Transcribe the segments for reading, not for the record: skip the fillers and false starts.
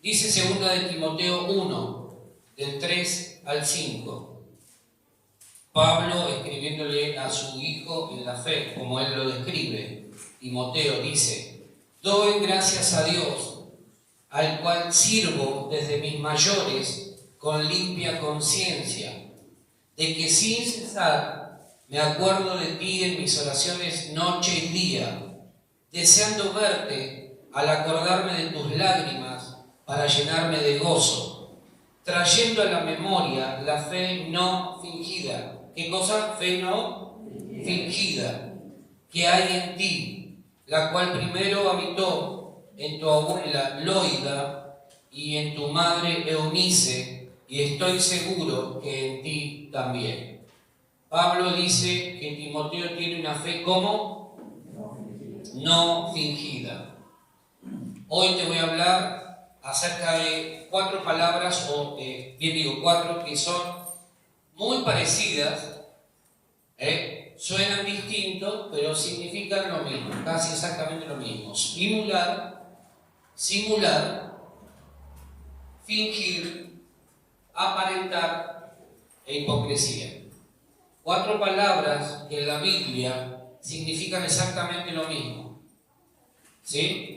Dice 2 de Timoteo 1, del 3 al 5. Pablo escribiéndole a su hijo en la fe, como él lo describe. Timoteo dice: doy gracias a Dios, al cual sirvo desde mis mayores con limpia conciencia, de que sin cesar me acuerdo de ti en mis oraciones noche y día, deseando verte al acordarme de tus lágrimas para llenarme de gozo, trayendo a la memoria la fe no fingida. ¿Qué cosa? Fe no fingida que hay en ti, la cual primero habitó en tu abuela Loida y en tu madre Eunice, y estoy seguro que en ti también. Pablo dice que Timoteo tiene una fe como no fingida. Hoy te voy a hablar acerca de 4 palabras, bien digo 4, que son muy parecidas, suenan distintos, pero significan lo mismo, casi exactamente lo mismo. Simular, fingir, aparentar e hipocresía. 4 palabras que en la Biblia significan exactamente lo mismo. ¿Sí?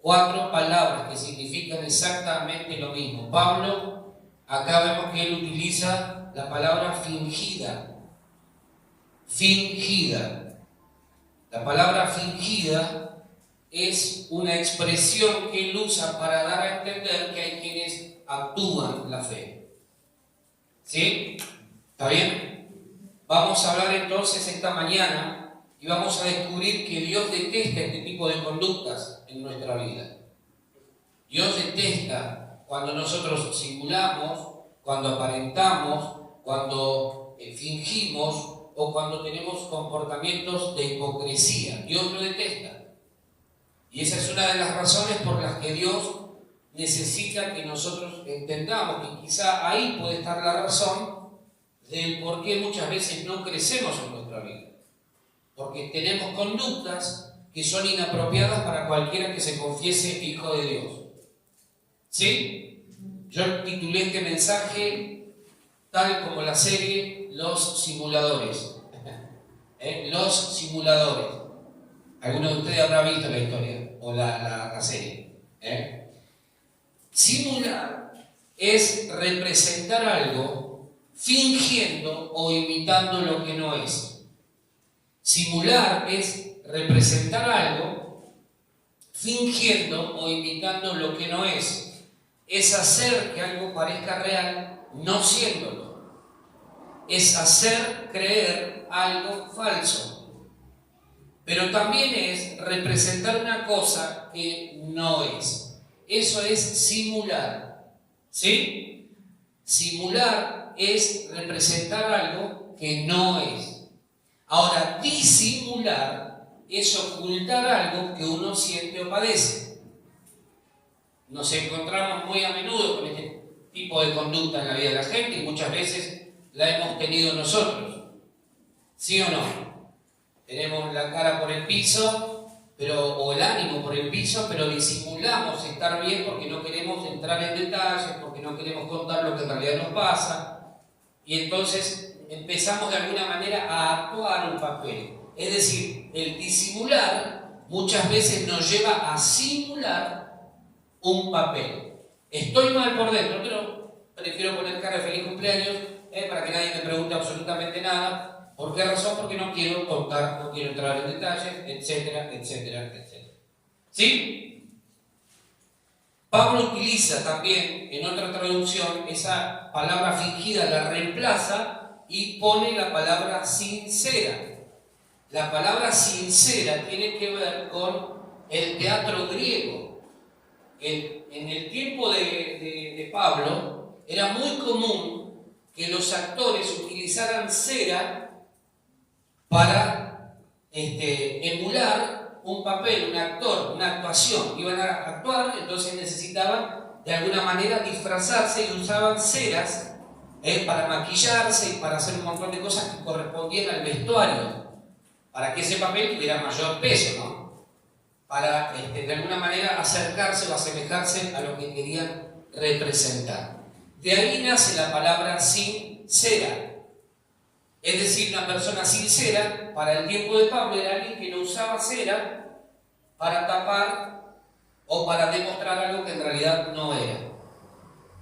4 palabras que significan exactamente lo mismo. Pablo, acá vemos que él utiliza la palabra fingida. Fingida. La palabra fingida es una expresión que él usa para dar a entender que hay quienes actúan la fe. ¿Sí? ¿Está bien? Vamos a hablar entonces esta mañana y vamos a descubrir que Dios detesta este tipo de conductas en nuestra vida. Dios detesta cuando nosotros simulamos, cuando aparentamos, cuando fingimos o cuando tenemos comportamientos de hipocresía. Dios lo detesta. Y esa es una de las razones por las que Dios necesita que nosotros entendamos, que quizá ahí puede estar la razón del por qué muchas veces no crecemos en nuestra vida. Porque tenemos conductas que son inapropiadas para cualquiera que se confiese hijo de Dios. ¿Sí? Yo titulé este mensaje tal como la serie Los Simuladores. Los Simuladores. Alguno de ustedes habrá visto la historia o la serie. Simular es representar algo fingiendo o imitando lo que no es. Simular es representar algo fingiendo o imitando lo que no es. Es hacer que algo parezca real no siéndolo. Es hacer creer algo falso. Pero también es representar una cosa que no es. Eso es simular. ¿Sí? Simular es representar algo que no es. Ahora, disimular es ocultar algo que uno siente o padece. Nos encontramos muy a menudo con este tipo de conducta en la vida de la gente y muchas veces la hemos tenido nosotros. ¿Sí o no? Tenemos la cara por el piso, o el ánimo por el piso, pero disimulamos estar bien porque no queremos entrar en detalles, porque no queremos contar lo que en realidad nos pasa. Y entonces empezamos de alguna manera a actuar un papel. Es decir, el disimular muchas veces nos lleva a simular un papel. Estoy mal por dentro, pero prefiero poner cara de feliz cumpleaños para que nadie me pregunte absolutamente nada. ¿Por qué razón? Porque no quiero contar, no quiero entrar en detalles, etcétera, etcétera, etcétera. ¿Sí? Pablo utiliza también en otra traducción esa palabra fingida, la reemplaza y pone la palabra sincera. La palabra sincera tiene que ver con el teatro griego. En el tiempo de Pablo era muy común que los actores utilizaran cera para emular un papel, un actor, una actuación. Iban a actuar, entonces necesitaban de alguna manera disfrazarse y usaban ceras para maquillarse y para hacer un montón de cosas que correspondían al vestuario, para que ese papel tuviera mayor peso, ¿no? para de alguna manera acercarse o asemejarse a lo que querían representar. De ahí nace la palabra sincera. Es decir, una persona sincera, para el tiempo de Pablo, era alguien que no usaba cera para tapar o para demostrar algo que en realidad no era.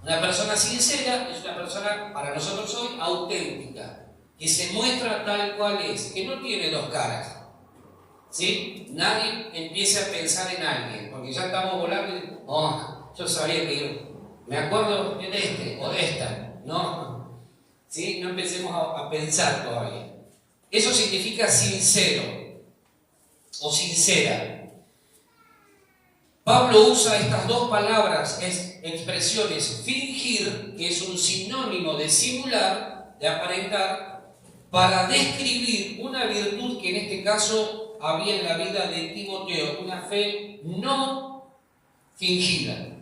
Una persona sincera es una persona, para nosotros hoy, auténtica, que se muestra tal cual es, que no tiene dos caras. ¿Sí? Nadie empiece a pensar en alguien, porque ya estamos volando y oh, yo sabía que yo me acuerdo de este o de esta. No, ¿sí? No empecemos a pensar todavía. Eso significa sincero o sincera. Pablo usa estas dos palabras, expresiones, fingir, que es un sinónimo de simular, de aparentar, para describir una virtud que en este caso había en la vida de Timoteo, una fe no fingida,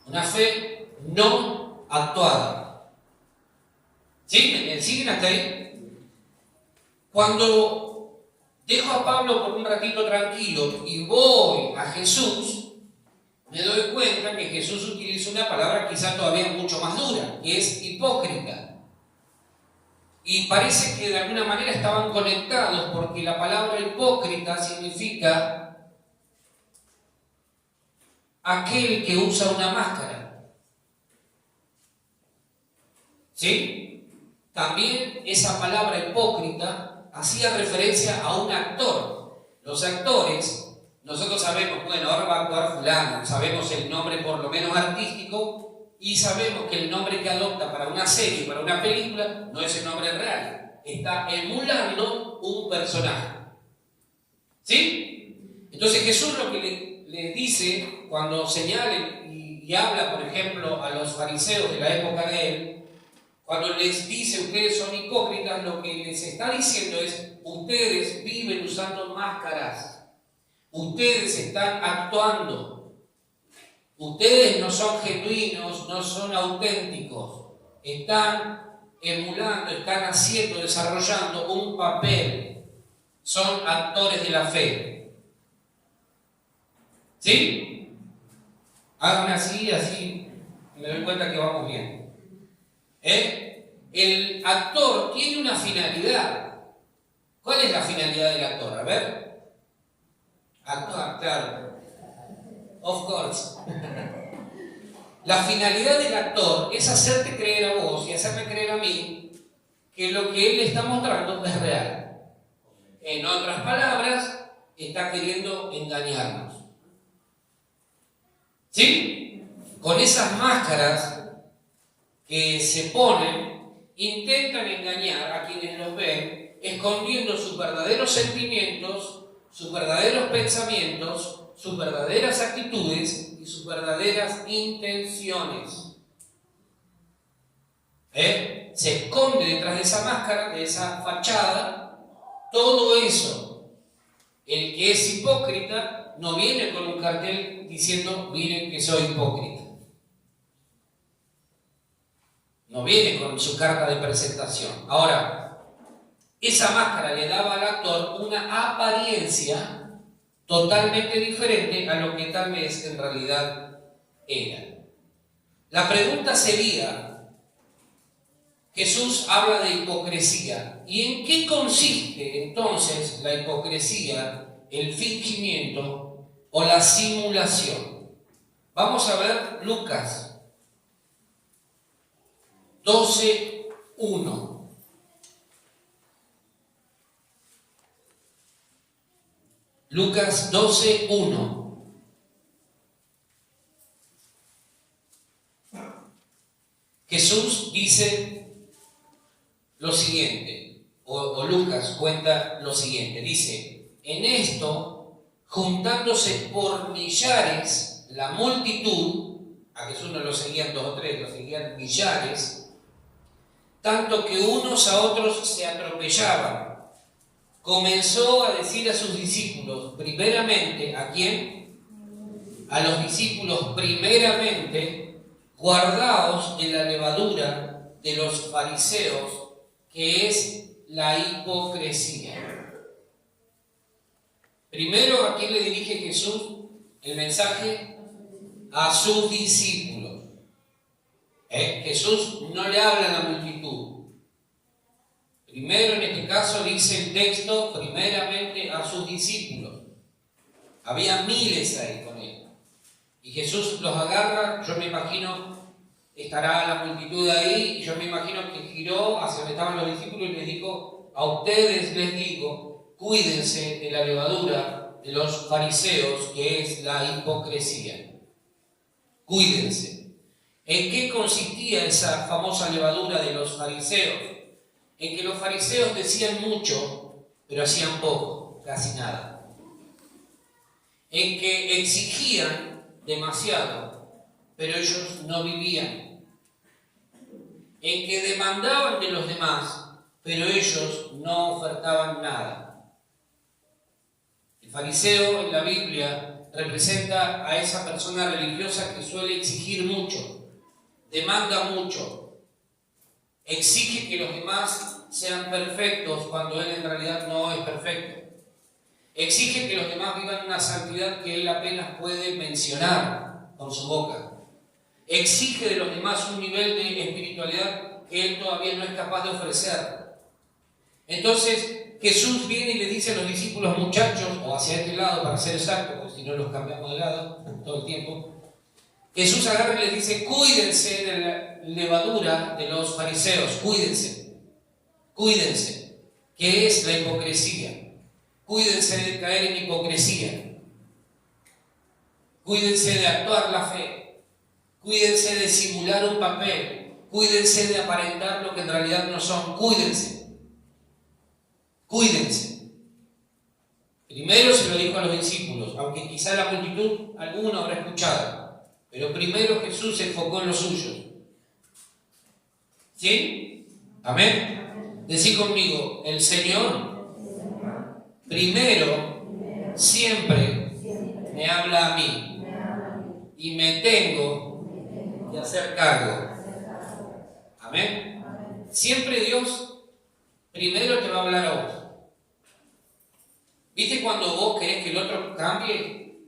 una fe no actuada. ¿Sí? ¿Me siguen hasta ahí? Cuando dejo a Pablo por un ratito tranquilo y voy a Jesús, me doy cuenta que Jesús utiliza una palabra quizá todavía mucho más dura, que es hipócrita. Y parece que de alguna manera estaban conectados, porque la palabra hipócrita significa aquel que usa una máscara. ¿Sí? También esa palabra hipócrita hacía referencia a un actor. Los actores, nosotros sabemos, bueno, ahora va a actuar fulano, sabemos el nombre por lo menos artístico y sabemos que el nombre que adopta para una serie, para una película, no es el nombre real. Está emulando un personaje. ¿Sí? Entonces Jesús lo que le dice cuando señala y habla, por ejemplo, a los fariseos de la época de él, cuando les dice ustedes son hipócritas, lo que les está diciendo es ustedes viven usando máscaras, ustedes están actuando, ustedes no son genuinos, no son auténticos, están emulando, están haciendo, desarrollando un papel, son actores de la fe. ¿Sí? Hagan así, me doy cuenta que vamos bien. El actor tiene una finalidad. ¿Cuál es la finalidad del actor? A ver. Actuar, claro. Of course. La finalidad del actor es hacerte creer a vos y hacerme creer a mí que lo que él está mostrando es real. En otras palabras, está queriendo engañarnos. ¿Sí? Con esas máscaras que se ponen, intentan engañar a quienes los ven, escondiendo sus verdaderos sentimientos, sus verdaderos pensamientos, sus verdaderas actitudes y sus verdaderas intenciones. Se esconde detrás de esa máscara, de esa fachada, todo eso. El que es hipócrita no viene con un cartel diciendo, miren que soy hipócrita. No viene con su carta de presentación. Ahora, esa máscara le daba al actor una apariencia totalmente diferente a lo que tal vez en realidad era. La pregunta sería, Jesús habla de hipocresía. ¿Y en qué consiste entonces la hipocresía, el fingimiento o la simulación? Vamos a ver Lucas 12:1. Lucas 12:1. Jesús dice lo siguiente, o Lucas cuenta lo siguiente, dice, en esto, juntándose por millares la multitud, a Jesús no lo seguían 2 o 3, lo seguían millares, tanto que unos a otros se atropellaban. Comenzó a decir a sus discípulos, primeramente, ¿a quién? A los discípulos, primeramente, guardaos de la levadura de los fariseos, que es la hipocresía. Primero, ¿a quién le dirige Jesús el mensaje? A sus discípulos. Jesús no le habla a la multitud. Primero, en este caso, dice el texto, primeramente a sus discípulos. Había miles ahí con él. Y Jesús los agarra, yo me imagino, estará la multitud ahí, y yo me imagino que giró hacia donde estaban los discípulos y les dijo: a ustedes les digo, cuídense de la levadura de los fariseos, que es la hipocresía. Cuídense. ¿En qué consistía esa famosa levadura de los fariseos? En que los fariseos decían mucho, pero hacían poco, casi nada. En que exigían demasiado, pero ellos no vivían. En que demandaban de los demás, pero ellos no ofertaban nada. El fariseo en la Biblia representa a esa persona religiosa que suele exigir mucho, demanda mucho, exige que los demás sean perfectos cuando él en realidad no es perfecto. Exige que los demás vivan una santidad que él apenas puede mencionar con su boca. Exige de los demás un nivel de espiritualidad que él todavía no es capaz de ofrecer. Entonces Jesús viene y le dice a los discípulos: muchachos, o hacia este lado para ser exacto, porque si no los cambiamos de lado todo el tiempo. Jesús agarra y les dice: cuídense de la levadura de los fariseos, cuídense, que es la hipocresía. Cuídense de caer en hipocresía. Cuídense de actuar la fe. Cuídense de simular un papel. Cuídense de aparentar lo que en realidad no son. Cuídense. Primero se lo dijo a los discípulos, aunque quizá la multitud alguno habrá escuchado. Pero primero Jesús se enfocó en los suyos. ¿Sí? Amén. Decí conmigo: el Señor primero siempre me habla a mí y me tengo que hacer cargo. Amén. Siempre Dios primero te va a hablar a vos. ¿Viste cuando vos querés que el otro cambie?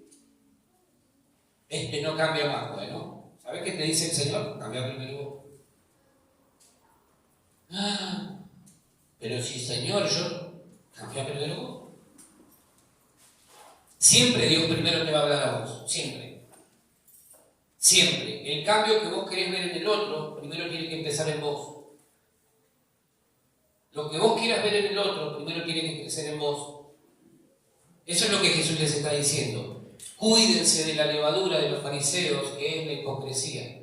Este no cambia más. Bueno, ¿sabés qué te dice el Señor? Cambia primero vos. Pero si Señor, yo cambia primero vos. Siempre Dios primero te va a hablar a vos, siempre. El cambio que vos querés ver en el otro, primero tiene que empezar en vos. Lo que vos quieras ver en el otro, primero tiene que crecer en vos. Eso es lo que Jesús les está diciendo. Cuídense de la levadura de los fariseos, que es la hipocresía.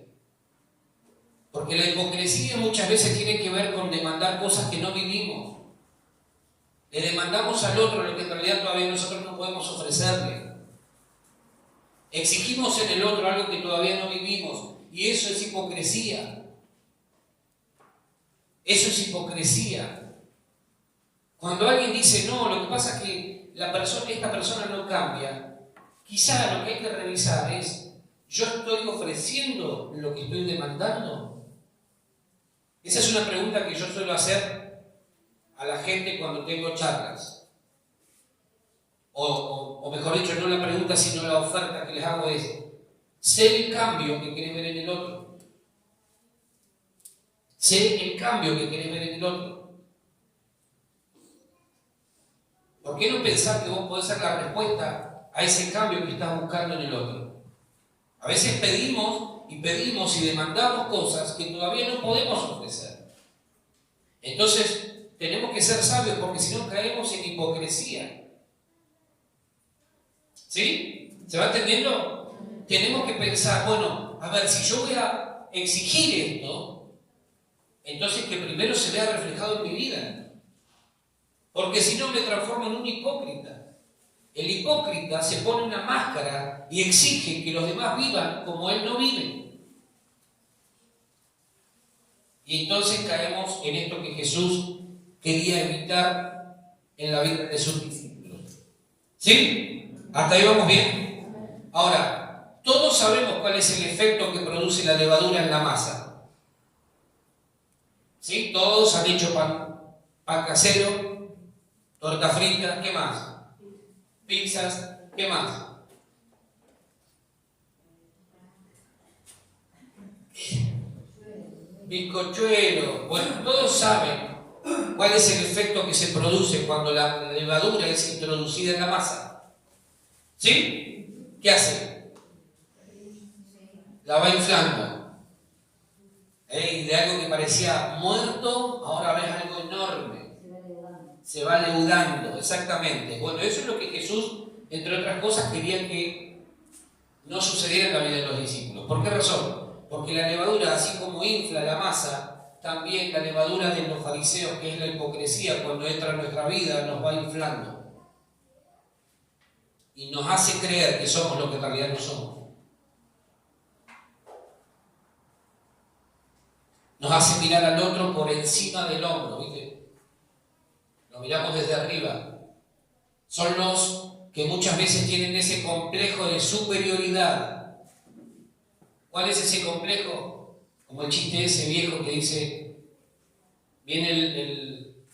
Porque la hipocresía muchas veces tiene que ver con demandar cosas que no vivimos. Le demandamos al otro lo que en realidad todavía nosotros no podemos ofrecerle. Exigimos en el otro algo que todavía no vivimos. Y eso es hipocresía. Cuando alguien dice: no, lo que pasa es que esta persona no cambia, quizá lo que hay que revisar es: ¿yo estoy ofreciendo lo que estoy demandando? Esa es una pregunta que yo suelo hacer a la gente cuando tengo charlas. O mejor dicho, no la pregunta, sino la oferta que les hago es: sé el cambio que querés ver en el otro. ¿Por qué no pensar que vos podés ser la respuesta a ese cambio que estás buscando en el otro? A veces pedimos y demandamos cosas que todavía no podemos ofrecer. Entonces, tenemos que ser sabios, porque si no caemos en hipocresía. ¿Sí? ¿Se va entendiendo? Tenemos que pensar: bueno, a ver, si yo voy a exigir esto, entonces que primero se vea reflejado en mi vida. Porque si no me transformo en un hipócrita. El hipócrita se pone una máscara y exige que los demás vivan como él no vive. Y entonces caemos en esto que Jesús quería evitar en la vida de sus discípulos. ¿Sí? ¿Hasta ahí vamos bien? Ahora, todos sabemos cuál es el efecto que produce la levadura en la masa. ¿Sí? Todos han hecho pan casero, torta frita, ¿qué más? pizzas, ¿qué más? Bizcochuelo. Bueno, todos saben cuál es el efecto que se produce cuando la levadura es introducida en la masa. ¿Sí? ¿Qué hace? La va inflando. De algo que parecía muerto, ahora ves algo enorme. Se va leudando, exactamente. Bueno, eso es lo que Jesús, entre otras cosas, quería que no sucediera en la vida de los discípulos. ¿Por qué razón? Porque la levadura, así como infla la masa, también la levadura de los fariseos, que es la hipocresía, cuando entra en nuestra vida, nos va inflando. Y nos hace creer que somos lo que en realidad no somos. Nos hace mirar al otro por encima del hombro, ¿viste? Lo miramos desde arriba. Son los que muchas veces tienen ese complejo de superioridad. ¿Cuál es ese complejo? Como el chiste ese viejo que dice, viene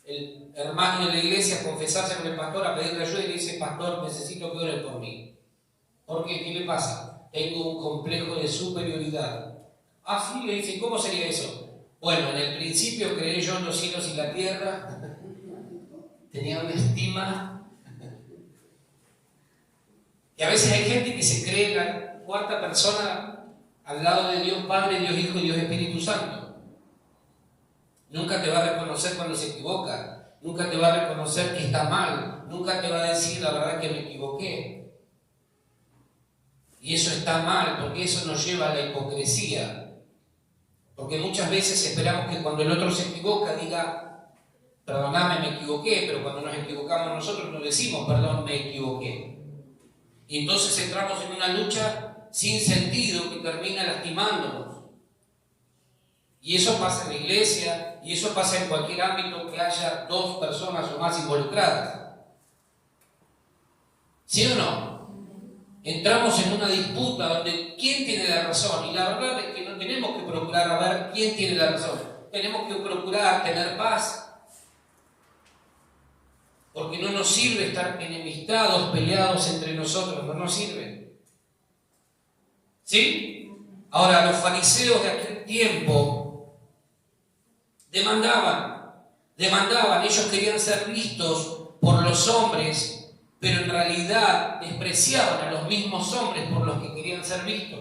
el hermano de la iglesia a confesarse con el pastor, a pedirle ayuda y le dice, pastor, necesito que ore por mí. ¿Por qué? ¿Qué le pasa? Tengo un complejo de superioridad. Ah, sí, le dice, ¿cómo sería eso? Bueno, en el principio creé yo en los cielos y la tierra, tenía una estima. Y a veces hay gente que se cree la cuarta persona al lado de Dios Padre, Dios Hijo y Dios Espíritu Santo. Nunca te va a reconocer cuando se equivoca, nunca te va a reconocer que está mal, nunca te va a decir la verdad que me equivoqué. Y eso está mal, porque eso nos lleva a la hipocresía. Porque muchas veces esperamos que cuando el otro se equivoca diga, perdoname, me equivoqué, pero cuando nos equivocamos nosotros no decimos, perdón, me equivoqué. Y entonces entramos en una lucha sin sentido que termina lastimándonos. Y eso pasa en la iglesia, y eso pasa en cualquier ámbito que haya dos personas o más involucradas. ¿Sí o no? Entramos en una disputa donde quién tiene la razón, y la verdad es que no tenemos que procurar a ver quién tiene la razón. Tenemos que procurar tener paz. Porque no nos sirve estar enemistados, peleados entre nosotros, no nos sirve. ¿Sí? Ahora, los fariseos de aquel tiempo demandaban, ellos querían ser vistos por los hombres, pero en realidad despreciaban a los mismos hombres por los que querían ser vistos.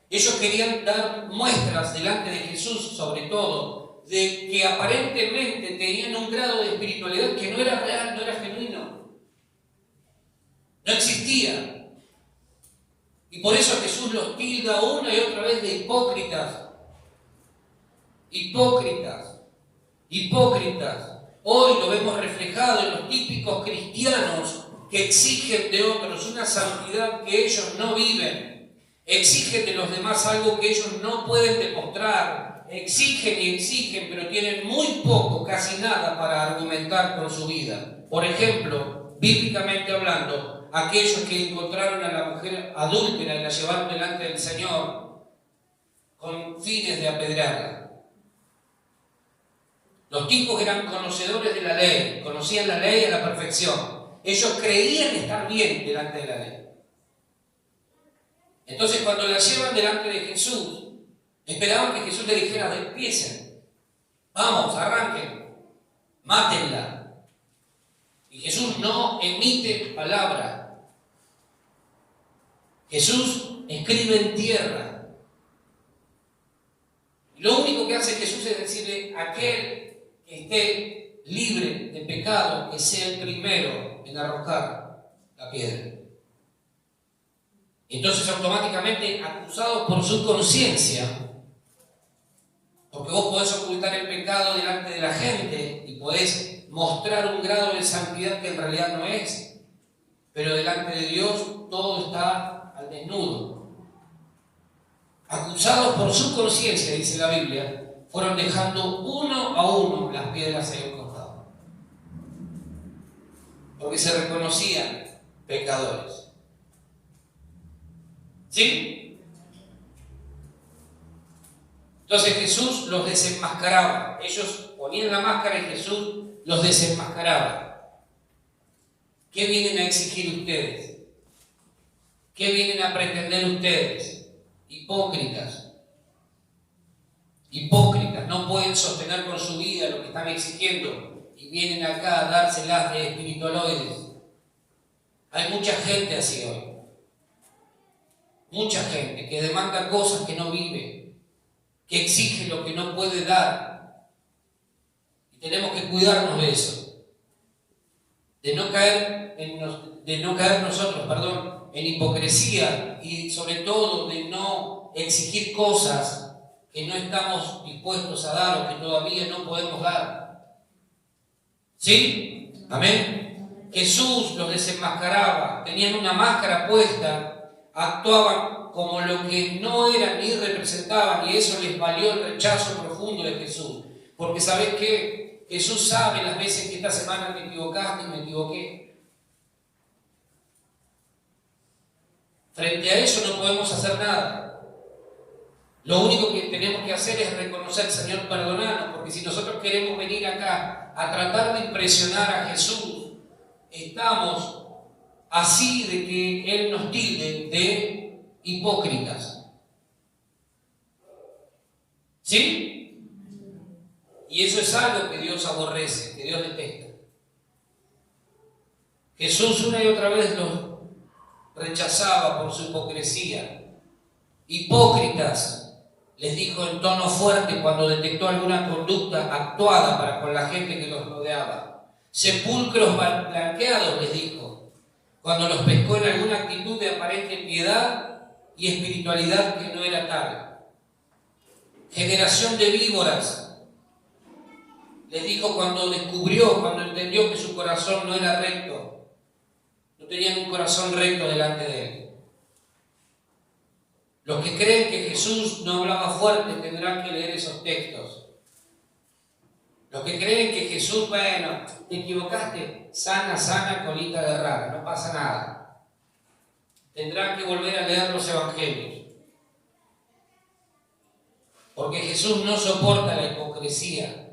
Ellos querían dar muestras delante de Jesús, sobre todo, de que aparentemente tenían un grado de espiritualidad que no era real, no era genuino. No existía. Y por eso Jesús los tilda una y otra vez de hipócritas. Hipócritas. Hipócritas. Hoy lo vemos reflejado en los típicos cristianos que exigen de otros una santidad que ellos no viven. Exigen de los demás algo que ellos no pueden demostrar. Exigen y exigen, pero tienen muy poco, casi nada para argumentar con su vida. Por ejemplo, bíblicamente hablando, aquellos que encontraron a la mujer adúltera y la llevaron delante del Señor con fines de apedrearla. Los tipos eran conocedores de la ley, conocían la ley a la perfección. Ellos creían estar bien delante de la ley. Entonces, cuando la llevan delante de Jesús, esperaban que Jesús le dijera, empiecen, vamos, arranquen, mátenla. Y Jesús no emite palabra. Jesús escribe en tierra. Y lo único que hace Jesús es decirle, aquel que esté libre de pecado, que sea el primero en arrojar la piedra. Entonces automáticamente acusados por su conciencia, porque vos podés ocultar el pecado delante de la gente y podés mostrar un grado de santidad que en realidad no es, pero delante de Dios todo está al desnudo. Acusados por su conciencia, dice la Biblia, fueron dejando uno a uno las piedras ahí al costado, porque se reconocían pecadores. ¿Sí? Entonces Jesús los desenmascaraba. Ellos ponían la máscara y Jesús los desenmascaraba. ¿Qué vienen a exigir ustedes? ¿Qué vienen a pretender ustedes? Hipócritas. Hipócritas. No pueden sostener con su vida lo que están exigiendo y vienen acá a dárselas de espiritualoides. Hay mucha gente así hoy. Mucha gente que demanda cosas que no vive, que exige lo que no puede dar. Y tenemos que cuidarnos de eso. De no caer nosotros, en hipocresía y sobre todo de no exigir cosas que no estamos dispuestos a dar o que todavía no podemos dar. ¿Sí? Amén. Jesús los desenmascaraba, tenían una máscara puesta, actuaban como lo que no eran ni representaban, y eso les valió el rechazo profundo de Jesús. Porque ¿sabés qué? Jesús sabe las veces que esta semana te equivocaste y me equivoqué. Frente a eso no podemos hacer nada. Lo único que tenemos que hacer es reconocer, Señor, perdonanos, porque si nosotros queremos venir acá a tratar de impresionar a Jesús, estamos así de que Él nos tilde de hipócritas. ¿Sí? Y eso es algo que Dios aborrece, que Dios detesta. Jesús una y otra vez los rechazaba por su hipocresía. Hipócritas, les dijo en tono fuerte cuando detectó alguna conducta actuada para con la gente que los rodeaba. Sepulcros blanqueados, les dijo, cuando los pescó en alguna actitud de aparente piedad y espiritualidad que no era tal. Generación de víboras, les dijo cuando entendió que su corazón no era recto. No tenían un corazón recto delante de Él. Los que creen que Jesús no hablaba fuerte tendrán que leer esos textos. Los que creen que Jesús, bueno, te equivocaste, sana, colita de rara, no pasa nada. Tendrán que volver a leer los evangelios. Porque Jesús no soporta la hipocresía.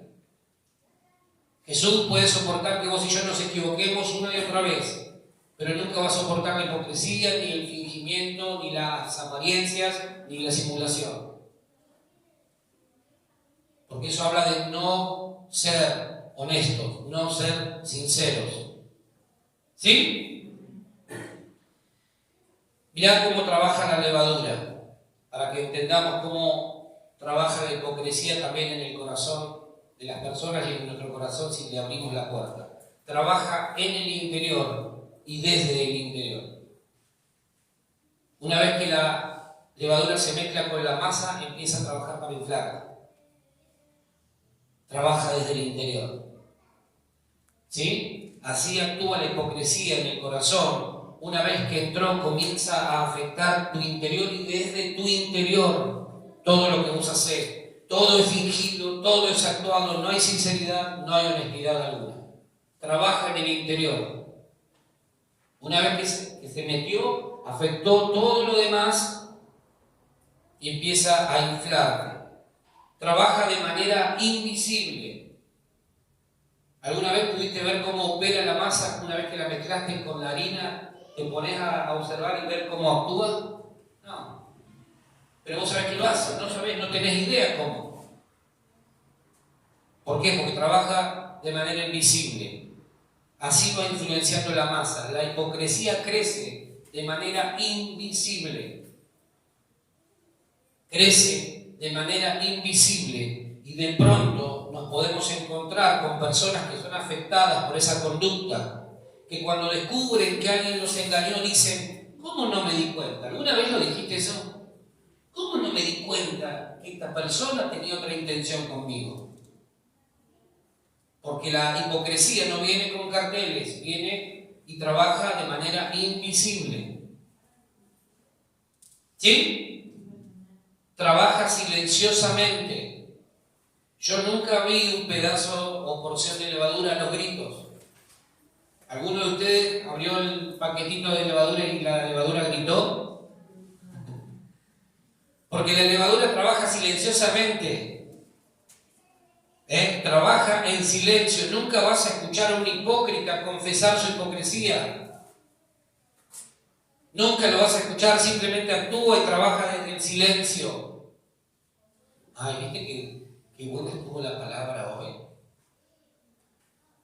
Jesús puede soportar que vos y yo nos equivoquemos una y otra vez, pero nunca va a soportar la hipocresía, ni el fingimiento, ni las apariencias, ni la simulación. Porque eso habla de no ser honestos, no ser sinceros. ¿Sí? Mirad cómo trabaja la levadura, para que entendamos cómo trabaja la hipocresía también en el corazón de las personas y en nuestro corazón si le abrimos la puerta. Trabaja en el interior y desde el interior. Una vez que la levadura se mezcla con la masa, empieza a trabajar para inflarla. Trabaja desde el interior. ¿Sí? Así actúa la hipocresía en el corazón. Una vez que entró, comienza a afectar tu interior y desde tu interior todo lo que vos hacés. Todo es fingido, todo es actuado, no hay sinceridad, no hay honestidad alguna. Trabaja en el interior. Una vez que se metió, afectó todo lo demás y empieza a inflarte. Trabaja de manera invisible. ¿Alguna vez pudiste ver cómo opera la masa una vez que la mezclaste con la harina? ¿Te pones a observar y ver cómo actúa? No. Pero vos sabés que lo hace, no sabés, no tenés idea cómo. ¿Por qué? Porque trabaja de manera invisible. Así va influenciando la masa. La hipocresía crece de manera invisible. Crece de manera invisible y de pronto nos podemos encontrar con personas que son afectadas por esa conducta, que cuando descubren que alguien los engañó dicen, ¿cómo no me di cuenta? ¿Alguna vez lo dijiste eso? ¿Cómo no me di cuenta que esta persona tenía otra intención conmigo? Porque la hipocresía no viene con carteles, viene y trabaja de manera invisible. ¿Sí? Trabaja silenciosamente. Yo nunca vi un pedazo o porción de levadura a los gritos. ¿Alguno de ustedes abrió el paquetito de levadura y la levadura gritó? Porque la levadura trabaja silenciosamente. Trabaja en silencio. Nunca vas a escuchar a un hipócrita confesar su hipocresía. Nunca lo vas a escuchar, simplemente actúa y trabaja desde el silencio. Ay, ¿viste qué buena estuvo la palabra hoy?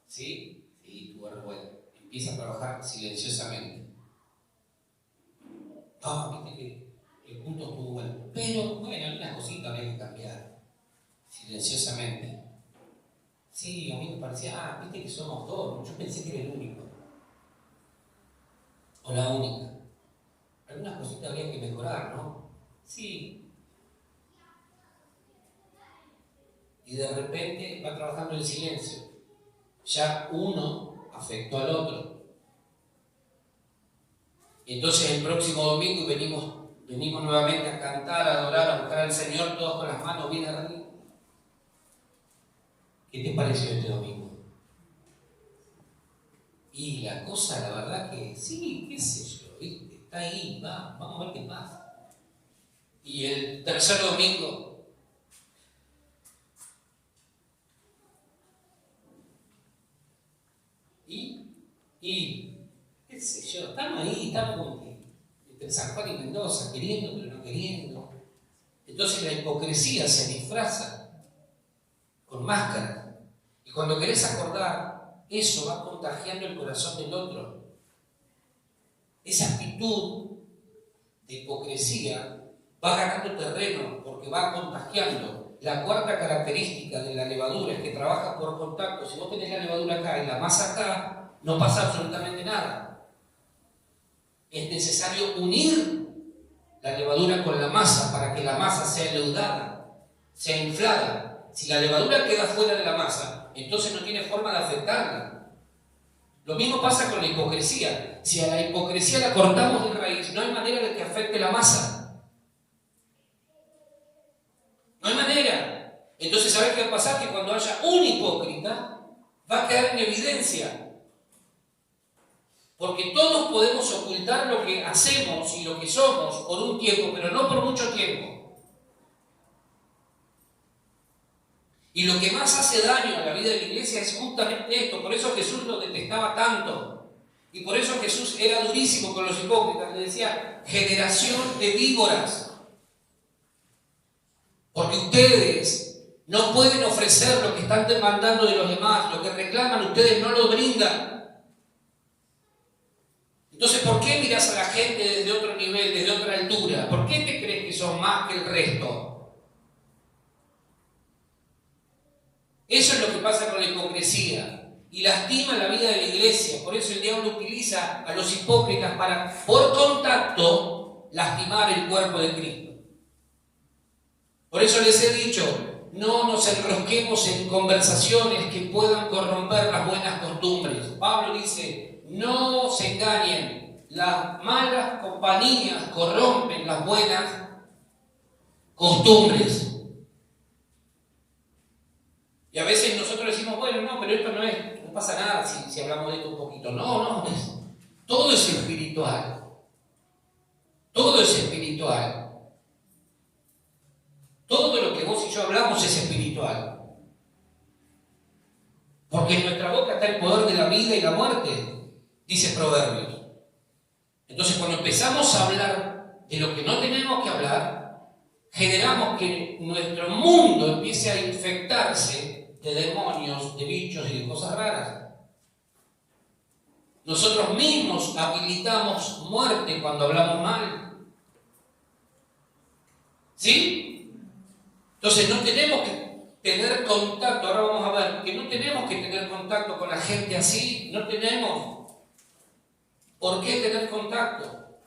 ¿Sí? Sí, estuvo buena. Empieza a trabajar silenciosamente. Viste que el punto estuvo bueno. Pero, bueno, algunas cositas había que cambiar. Silenciosamente. Sí, a mí me parecía, viste que somos dos. Yo pensé que era el único. O la única. Algunas cositas habría que mejorar, ¿no? Sí. Y de repente va trabajando en silencio. Ya uno afectó al otro. Y entonces el próximo domingo venimos nuevamente a cantar, a adorar, a buscar al Señor, todos con las manos bien arriba. ¿Qué te pareció este domingo? Y la cosa, la verdad que sí, qué sé yo, ¿viste? Está ahí, vamos a ver qué pasa. Y el tercer domingo, qué sé yo, estamos ahí, estamos como que entre San Juan y Mendoza, queriendo pero no queriendo. Entonces la hipocresía se disfraza con máscara. Y cuando querés acordar, eso va contagiando el corazón del otro. Esa actitud de hipocresía va ganando terreno porque va contagiando. La cuarta característica de la levadura es que trabaja por contacto. Si vos tenés la levadura acá y la masa acá, no pasa absolutamente nada. Es necesario unir la levadura con la masa para que la masa sea leudada, sea inflada. Si la levadura queda fuera de la masa, entonces no tiene forma de afectarla. Lo mismo pasa con la hipocresía. Si a la hipocresía la cortamos de raíz, no hay manera de que afecte la masa. No hay manera. Entonces, ¿sabes qué va a pasar? Que cuando haya un hipócrita, va a quedar en evidencia. Porque todos podemos ocultar lo que hacemos y lo que somos por un tiempo, pero no por mucho tiempo. Y lo que más hace daño a la vida de la iglesia es justamente esto. Por eso Jesús lo detestaba tanto. Y por eso Jesús era durísimo con los hipócritas. Le decía, generación de víboras. Porque ustedes no pueden ofrecer lo que están demandando de los demás. Lo que reclaman ustedes no lo brindan. Entonces, ¿por qué mirás a la gente desde otro nivel, desde otra altura? ¿Por qué te crees que son más que el resto? Eso es lo que pasa con la hipocresía y lastima la vida de la iglesia. Por eso el diablo utiliza a los hipócritas para, por contacto, lastimar el cuerpo de Cristo. Por eso les he dicho, no nos enrosquemos en conversaciones que puedan corromper las buenas costumbres. Pablo dice, no se engañen, las malas compañías corrompen las buenas costumbres. Y a veces nosotros decimos, bueno, no, pero esto no pasa nada si hablamos de esto un poquito. No, todo es espiritual. Todo es espiritual. Todo lo que vos y yo hablamos es espiritual. Porque en nuestra boca está el poder de la vida y la muerte, dice Proverbios. Entonces, cuando empezamos a hablar de lo que no tenemos que hablar, generamos que nuestro mundo empiece a infectarse de demonios, de bichos y de cosas raras. Nosotros mismos habilitamos muerte cuando hablamos mal. ¿Sí? Entonces no tenemos que tener contacto, ahora vamos a ver, que no tenemos que tener contacto con la gente así, no tenemos. ¿Por qué tener contacto?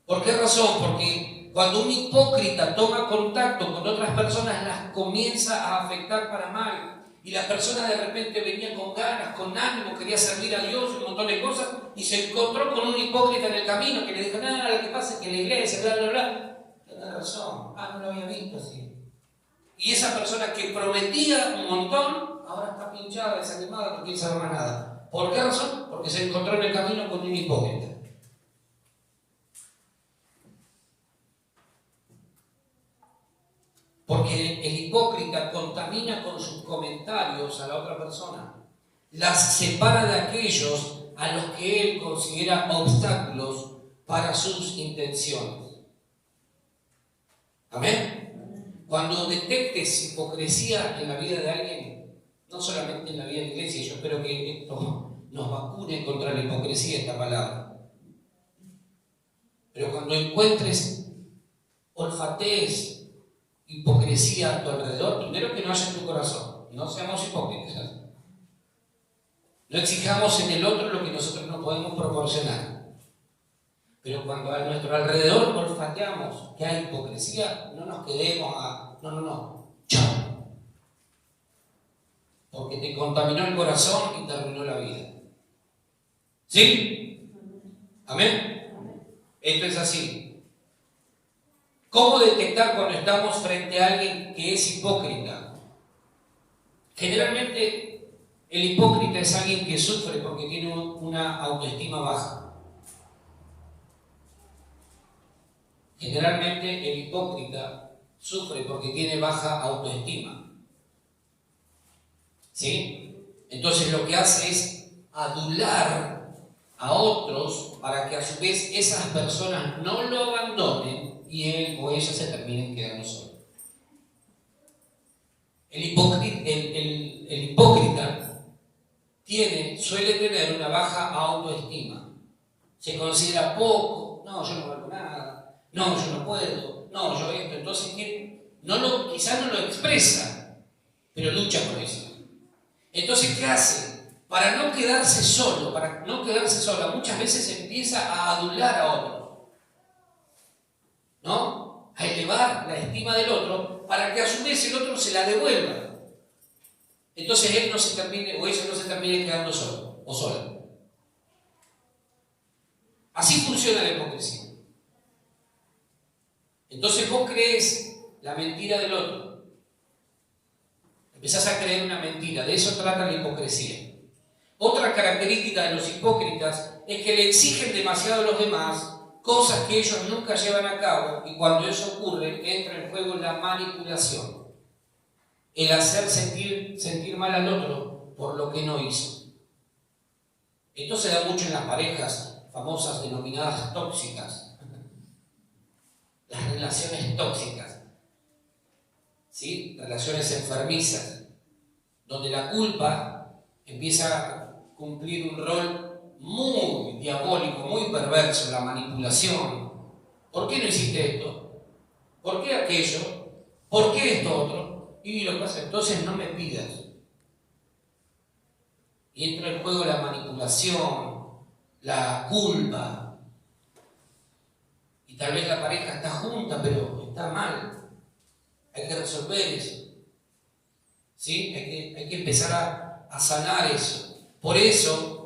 ¿Por qué razón? Porque cuando un hipócrita toma contacto con otras personas, las comienza a afectar para mal. Y la persona de repente venía con ganas, con ánimo, quería servir a Dios, un montón de cosas, y se encontró con un hipócrita en el camino que le dijo, nada, lo que pasa es que la iglesia, bla, bla, bla. Tiene razón, no lo había visto así. Y esa persona que prometía un montón, ahora está pinchada, desanimada, no quiere saber más nada. ¿Por qué razón? Porque se encontró en el camino con un hipócrita. Porque el hipócrita contamina con sus comentarios a la otra persona. Las separa de aquellos a los que él considera obstáculos para sus intenciones. ¿Amén? Cuando detectes hipocresía en la vida de alguien, no solamente en la vida de la iglesia, yo espero que esto nos vacune contra la hipocresía esta palabra. Pero cuando encuentres, olfatees hipocresía a tu alrededor, primero que no haya en tu corazón. No seamos hipócritas. No exijamos en el otro lo que nosotros no podemos proporcionar. Pero cuando a nuestro alrededor olfateamos que hay hipocresía, no nos quedemos a... No. Chao. Porque te contaminó el corazón y te arruinó la vida. ¿Sí? ¿Amén? Esto es así. ¿Cómo detectar cuando estamos frente a alguien que es hipócrita? Generalmente el hipócrita es alguien que sufre porque tiene una autoestima baja. Generalmente el hipócrita sufre porque tiene baja autoestima. ¿Sí? Entonces lo que hace es adular a otros para que a su vez esas personas no lo abandonen y él o ella se terminen quedando solos. El hipócrita suele tener una baja autoestima. Se considera poco. No, yo no valgo nada. No, yo no puedo. No, yo esto. Entonces, quizás no lo expresa, pero lucha por eso. Entonces, ¿qué hace? Para no quedarse solo, para no quedarse sola, muchas veces empieza a adular a otros, ¿no? A elevar la estima del otro para que a su vez el otro se la devuelva. Entonces él no se termine o ella no se termine quedando solo o sola. Así funciona la hipocresía. Entonces vos crees la mentira del otro. Empezás a creer una mentira. De eso trata la hipocresía. Otra característica de los hipócritas es que le exigen demasiado a los demás cosas que ellos nunca llevan a cabo, y cuando eso ocurre entra en juego la manipulación, el hacer sentir mal al otro por lo que no hizo. Esto se da mucho en las parejas famosas denominadas tóxicas, las relaciones tóxicas, ¿sí? Relaciones enfermizas, donde la culpa empieza a cumplir un rol muy diabólico, muy perverso, la manipulación. ¿Por qué no hiciste esto? ¿Por qué aquello? ¿Por qué esto otro? Y lo que pasa, entonces no me pidas. Y entra en juego la manipulación, la culpa. Y tal vez la pareja está junta, pero está mal. Hay que resolver eso. ¿Sí? Hay que empezar a sanar eso. Por eso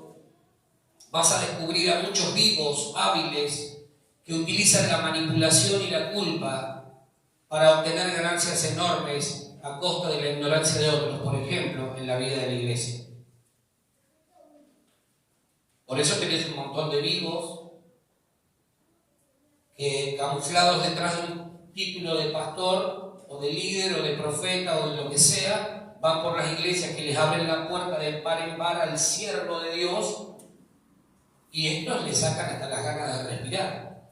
vas a descubrir a muchos vivos, hábiles, que utilizan la manipulación y la culpa para obtener ganancias enormes a costa de la ignorancia de otros, por ejemplo, en la vida de la iglesia. Por eso tenés un montón de vivos que, camuflados detrás de un título de pastor, o de líder, o de profeta, o de lo que sea, van por las iglesias que les abren la puerta de par en par al siervo de Dios, y estos le sacan hasta las ganas de respirar.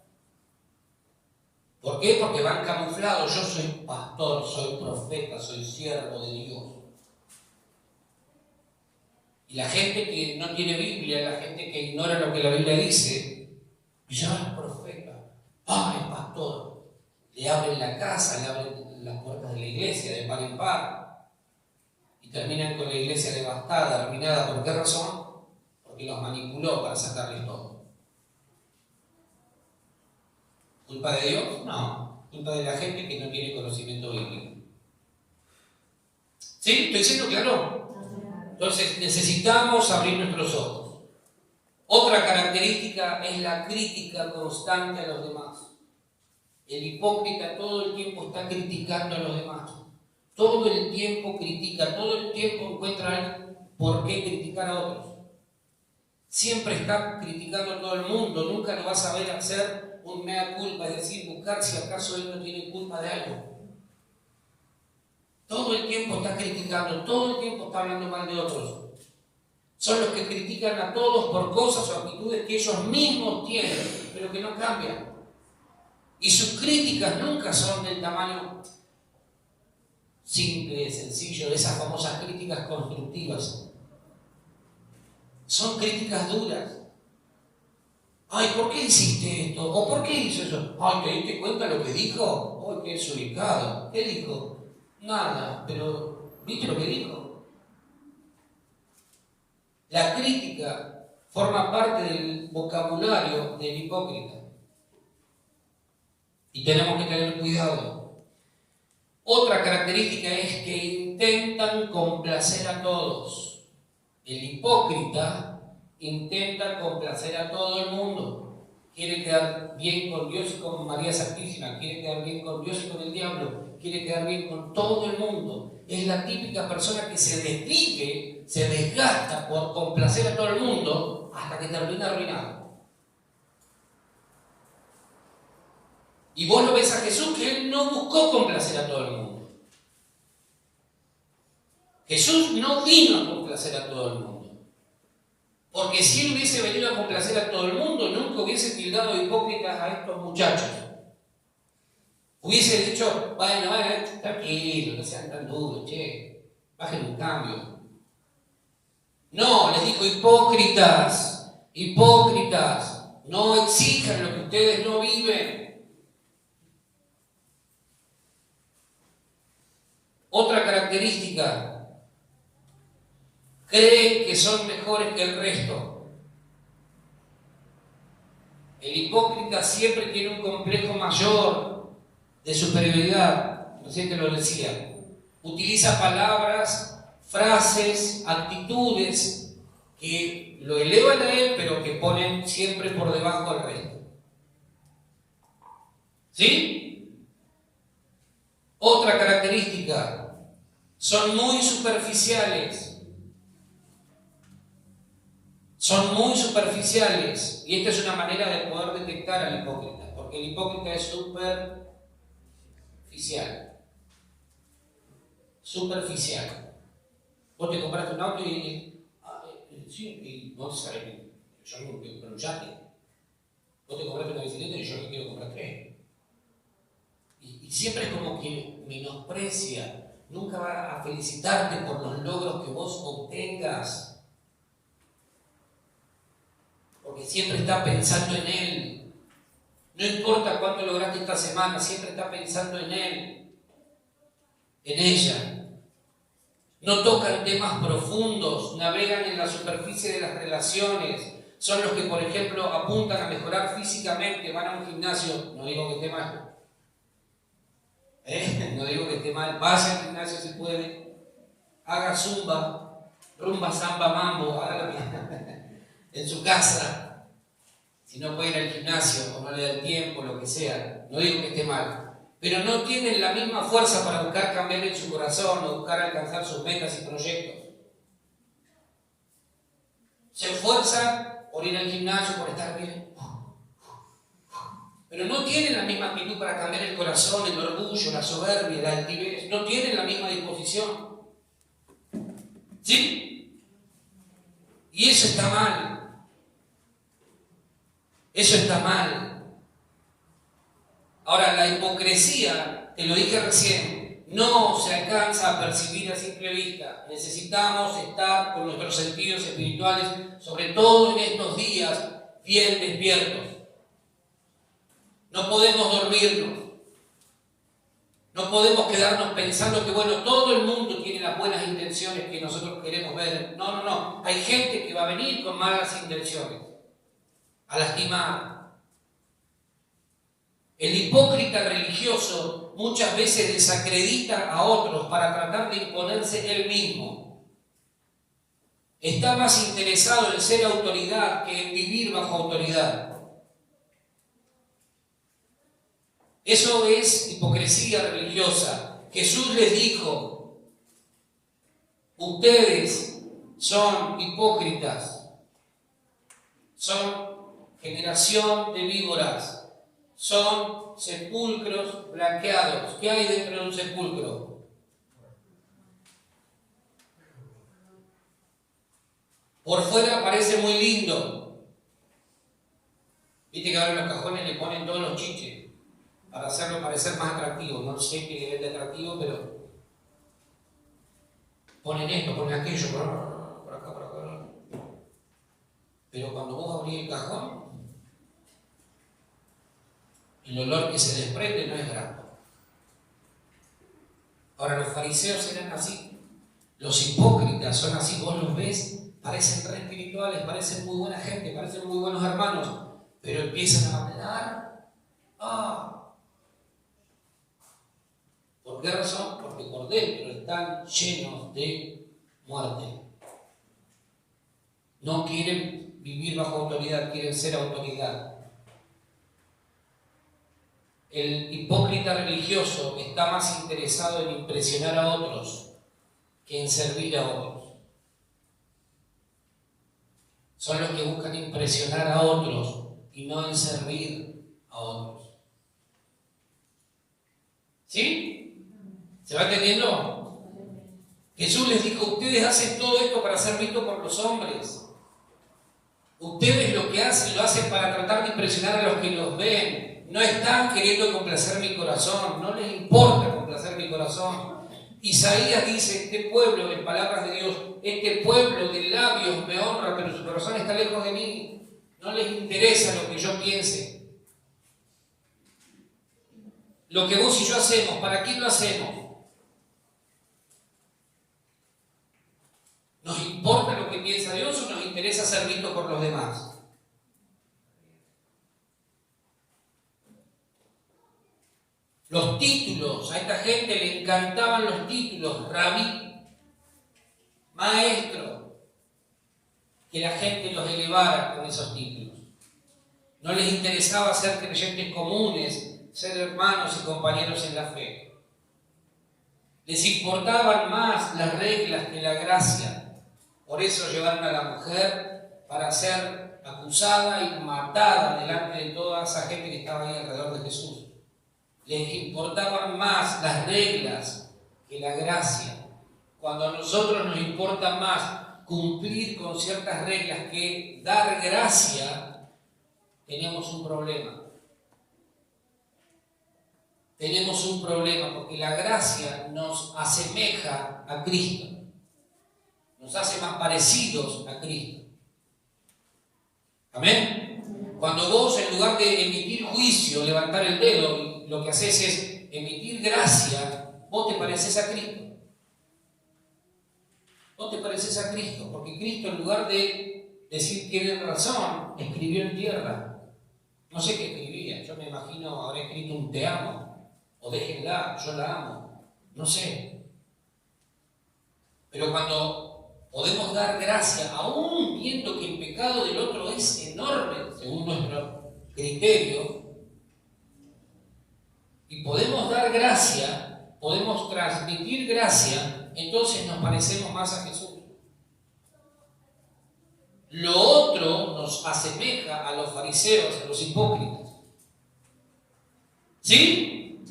¿Por qué? Porque van camuflados. Yo soy pastor, soy profeta, soy siervo de Dios. Y la gente que no tiene Biblia, la gente que ignora lo que la Biblia dice, ya es profeta, es pastor. Le abren la casa, le abren las puertas de la iglesia de par en par. Y terminan con la iglesia devastada, arruinada. ¿Por qué razón? Porque los manipuló para sacarles todo. ¿Culpa de Dios? No. Culpa de la gente que no tiene conocimiento bíblico. ¿Sí? ¿Estoy siendo claro? Entonces necesitamos abrir nuestros ojos. Otra característica es la crítica constante a los demás. El hipócrita todo el tiempo está criticando a los demás. Todo el tiempo critica, todo el tiempo encuentra por qué criticar a otros. Siempre está criticando a todo el mundo, nunca lo vas a ver hacer un mea culpa, es decir, buscar si acaso él no tiene culpa de algo. todo el tiempo está criticando, todo el tiempo está hablando mal de otros. Son los que critican a todos por cosas o actitudes que ellos mismos tienen, pero que no cambian. Y sus críticas nunca son del tamaño simple, sencillo, de esas famosas críticas constructivas. Son críticas duras. Ay, ¿por qué hiciste esto? ¿O por qué hizo eso? Ay, ¿te diste cuenta lo que dijo? Ay, qué desubicado. ¿Qué dijo? Nada, pero ¿viste lo que dijo? La crítica forma parte del vocabulario del hipócrita. Y tenemos que tener cuidado. Otra característica es que intentan complacer a todos. El hipócrita intenta complacer a todo el mundo. Quiere quedar bien con Dios y con María Santísima, quiere quedar bien con Dios y con el diablo, quiere quedar bien con todo el mundo. Es la típica persona que se desvive, se desgasta por complacer a todo el mundo hasta que termina arruinado. Y vos lo ves a Jesús, que Él no buscó complacer a todo el mundo. Jesús no vino a complacer a todo el mundo. Porque si Él hubiese venido a complacer a todo el mundo, nunca hubiese tildado de hipócritas a estos muchachos. Hubiese dicho, bueno, tranquilo, no sean tan duros, che, bajen un cambio. No, les dijo, hipócritas, no exijan lo que ustedes no viven. Otra característica, creen que son mejores que el resto. El hipócrita siempre tiene un complejo mayor de superioridad, recién te lo decía. Utiliza palabras, frases, actitudes que lo elevan a él, pero que ponen siempre por debajo al resto. ¿Sí? Otra característica, son muy superficiales. Son muy superficiales. Y esta es una manera de poder detectar al hipócrita, porque el hipócrita es superficial. Superficial. Vos te compraste un auto y no sabés que yo no quiero comprar un yate. Vos te compraste una bicicleta y yo no quiero comprar tres. Y siempre es como que menosprecia. Nunca va a felicitarte por los logros que vos obtengas. Porque siempre está pensando en él. No importa cuánto lograste esta semana, siempre está pensando en él, en ella. No tocan temas profundos, navegan en la superficie de las relaciones. Son los que, por ejemplo, apuntan a mejorar físicamente, van a un gimnasio, no digo que esté mal. No digo que esté mal, vaya al gimnasio si puede, haga zumba, rumba, samba, mambo, hágalo en su casa. Si no puede ir al gimnasio o no le da el tiempo, lo que sea, no digo que esté mal. Pero no tienen la misma fuerza para buscar cambiar en su corazón o buscar alcanzar sus metas y proyectos. Se esfuerzan por ir al gimnasio, por estar bien. Pero no tienen la misma actitud para cambiar el corazón, el orgullo, la soberbia, la altivez. No tienen la misma disposición. ¿Sí? Y eso está mal. Eso está mal. Ahora, la hipocresía, te lo dije recién, no se alcanza a percibir a simple vista. Necesitamos estar con nuestros sentidos espirituales, sobre todo en estos días, bien despiertos. No podemos dormirnos. No podemos quedarnos pensando que, bueno, todo el mundo tiene las buenas intenciones que nosotros queremos ver. No. Hay gente que va a venir con malas intenciones, a lastimar. El hipócrita religioso muchas veces desacredita a otros para tratar de imponerse él mismo. Está más interesado en ser autoridad que en vivir bajo autoridad. Eso es hipocresía religiosa. Jesús les dijo, ustedes son hipócritas, son generación de víboras, son sepulcros blanqueados. ¿Qué hay dentro de un sepulcro? Por fuera parece muy lindo. Viste que ahora en los cajones le ponen todos los chiches para hacerlo parecer más atractivo. No sé qué nivel de atractivo, pero ponen esto, ponen aquello, por acá, por acá. Pero cuando vos abrís el cajón, el olor que se desprende no es grato. Ahora, los fariseos eran así. Los hipócritas son así. Vos los ves, parecen re espirituales, parecen muy buena gente, parecen muy buenos hermanos, pero empiezan a hablar. ¿Por qué razón? Porque por dentro están llenos de muerte. No quieren vivir bajo autoridad, quieren ser autoridad. El hipócrita religioso está más interesado en impresionar a otros que en servir a otros. Son los que buscan impresionar a otros y no en servir a otros. ¿Sí? ¿Se va entendiendo? Jesús les dijo, ustedes hacen todo esto para ser vistos por los hombres. Ustedes lo que hacen, lo hacen para tratar de impresionar a los que los ven. No están queriendo complacer mi corazón, no les importa complacer mi corazón. Isaías dice, este pueblo, en palabras de Dios, este pueblo de labios me honra, pero su corazón está lejos de mí. No les interesa lo que yo piense. Lo que vos y yo hacemos, ¿para quién lo hacemos? ¿Nos importa lo que piensa Dios o nos interesa ser vistos por los demás? Los títulos, a esta gente le encantaban los títulos, rabí, maestro, que la gente los elevara con esos títulos. No les interesaba ser creyentes comunes, ser hermanos y compañeros en la fe. Les importaban más las reglas que la gracia. Por eso llevaron a la mujer para ser acusada y matada delante de toda esa gente que estaba ahí alrededor de Jesús. Les importaban más las reglas que la gracia. Cuando a nosotros nos importa más cumplir con ciertas reglas que dar gracia, tenemos un problema. Tenemos un problema porque la gracia nos asemeja a Cristo. Nos hace más parecidos a Cristo. ¿Amén? Cuando vos, en lugar de emitir juicio, levantar el dedo, lo que haces es emitir gracia, vos te pareces a Cristo. Vos te pareces a Cristo, porque Cristo, en lugar de decir tienen razón, escribió en tierra. No sé qué escribía, yo me imagino habrá escrito un te amo, o déjenla, yo la amo, no sé. Pero cuando podemos dar gracia, aún viendo que el pecado del otro es enorme, según nuestro criterio, y podemos dar gracia, podemos transmitir gracia, entonces nos parecemos más a Jesús. Lo otro nos asemeja a los fariseos, a los hipócritas. ¿Sí?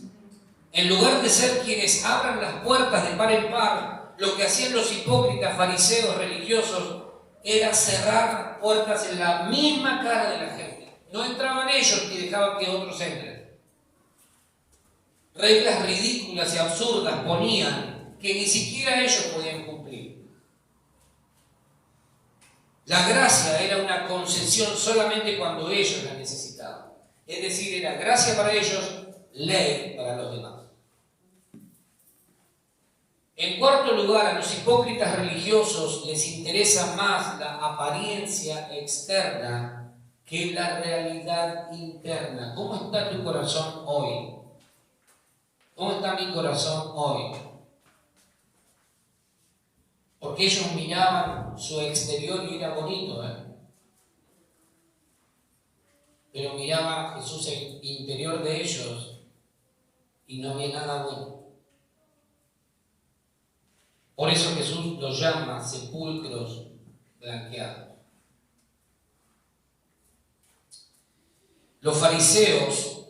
En lugar de ser quienes abran las puertas de par en par, lo que hacían los hipócritas, fariseos, religiosos, era cerrar las puertas en la misma cara de la gente. No entraban ellos y dejaban que otros entren. Reglas ridículas y absurdas ponían que ni siquiera ellos podían cumplir. La gracia era una concesión solamente cuando ellos la necesitaban. Es decir, era gracia para ellos, ley para los demás. En cuarto lugar, a los hipócritas religiosos les interesa más la apariencia externa que la realidad interna. ¿Cómo está tu corazón hoy? ¿Cómo está mi corazón hoy? Porque ellos miraban su exterior y era bonito, pero miraba a Jesús el interior de ellos y no había nada bueno. Por eso Jesús los llama sepulcros blanqueados. Los fariseos,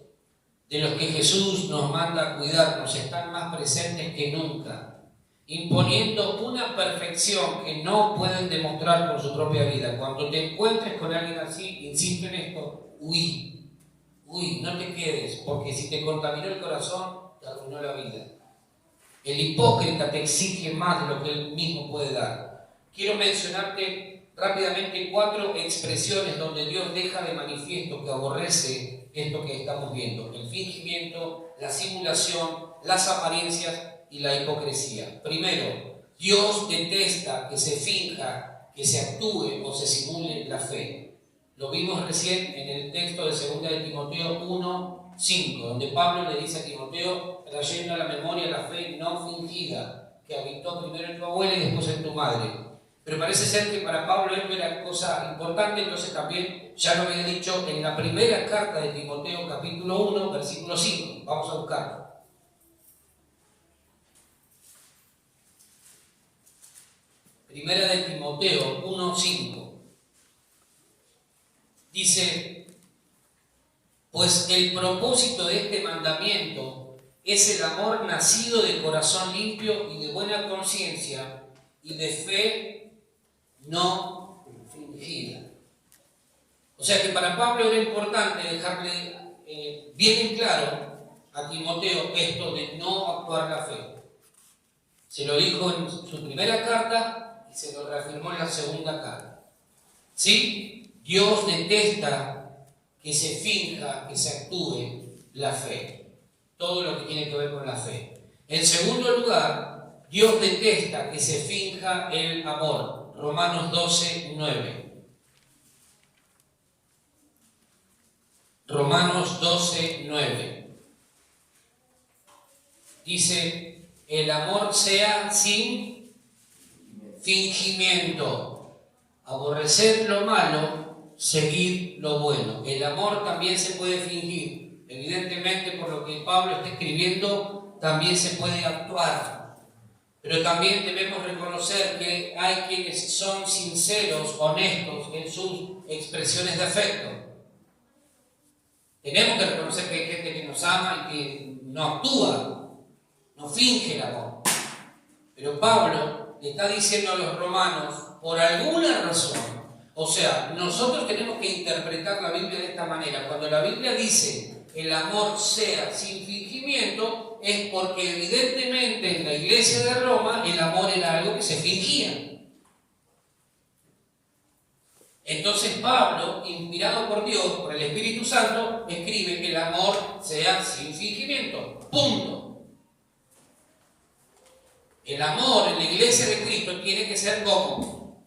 de los que Jesús nos manda a cuidarnos, están más presentes que nunca. imponiendo una perfección que no pueden demostrar por su propia vida. Cuando te encuentres con alguien así, insisto en esto, huí, no te quedes, porque si te contaminó el corazón, te arruinó la vida. El hipócrita te exige más de lo que él mismo puede dar. Quiero mencionarte rápidamente 4 expresiones donde Dios deja de manifiesto que aborrece esto que estamos viendo: el fingimiento, la simulación, las apariencias y la hipocresía. Primero, Dios detesta que se finja, que se actúe o se simule la fe. Lo vimos recién en el texto de 2 de Timoteo 1:5, donde Pablo le dice a Timoteo, trayendo a la memoria la fe no fingida, que habitó primero en tu abuela y después en tu madre. Pero parece ser que para Pablo esto era cosa importante, entonces también ya lo había dicho en la primera carta de Timoteo, capítulo 1, versículo 5. Vamos a buscarlo. Primera de Timoteo 1:5. Dice: pues el propósito de este mandamiento es el amor nacido de corazón limpio y de buena conciencia y de fe no fingida. O sea que para Pablo era importante dejarle bien en claro a Timoteo esto de no actuar la fe. Se lo dijo en su primera carta y se lo reafirmó en la segunda carta. ¿Sí? Dios detesta que se finja, que se actúe la fe. Todo lo que tiene que ver con la fe. En segundo lugar, Dios detesta que se finja el amor. Romanos 12:9. Romanos 12:9. Dice: el amor sea sin fingimiento. Aborrecer lo malo, seguir lo bueno. El amor también se puede fingir. Evidentemente, por lo que Pablo está escribiendo, también se puede actuar. Pero también debemos reconocer que hay quienes son sinceros, honestos en sus expresiones de afecto. Tenemos que reconocer que hay gente que nos ama y que no actúa, no finge el amor. Pero Pablo le está diciendo a los romanos, por alguna razón, o sea, nosotros tenemos que interpretar la Biblia de esta manera. Cuando la Biblia dice el amor sea sin fingimiento, es porque evidentemente en la iglesia de Roma el amor era algo que se fingía. Entonces Pablo, inspirado por Dios, por el Espíritu Santo, escribe que el amor sea sin fingimiento. Punto. El amor en la iglesia de Cristo tiene que ser como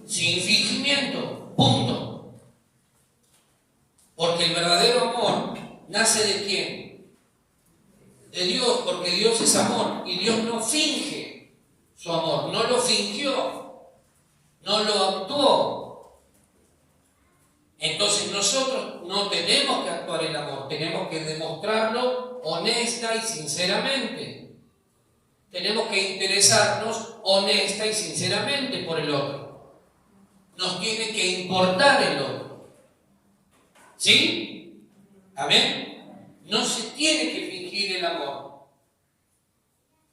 sin fingimiento. Punto. Porque el verdadero amor nace ¿de quién? De Dios, porque Dios es amor y Dios no finge su amor, no lo fingió, no lo actuó. Entonces nosotros no tenemos que actuar el amor, tenemos que demostrarlo honesta y sinceramente. Tenemos que interesarnos honesta y sinceramente por el otro. Nos tiene que importar el otro. ¿Sí? ¿Amén? No se tiene que fingir el amor,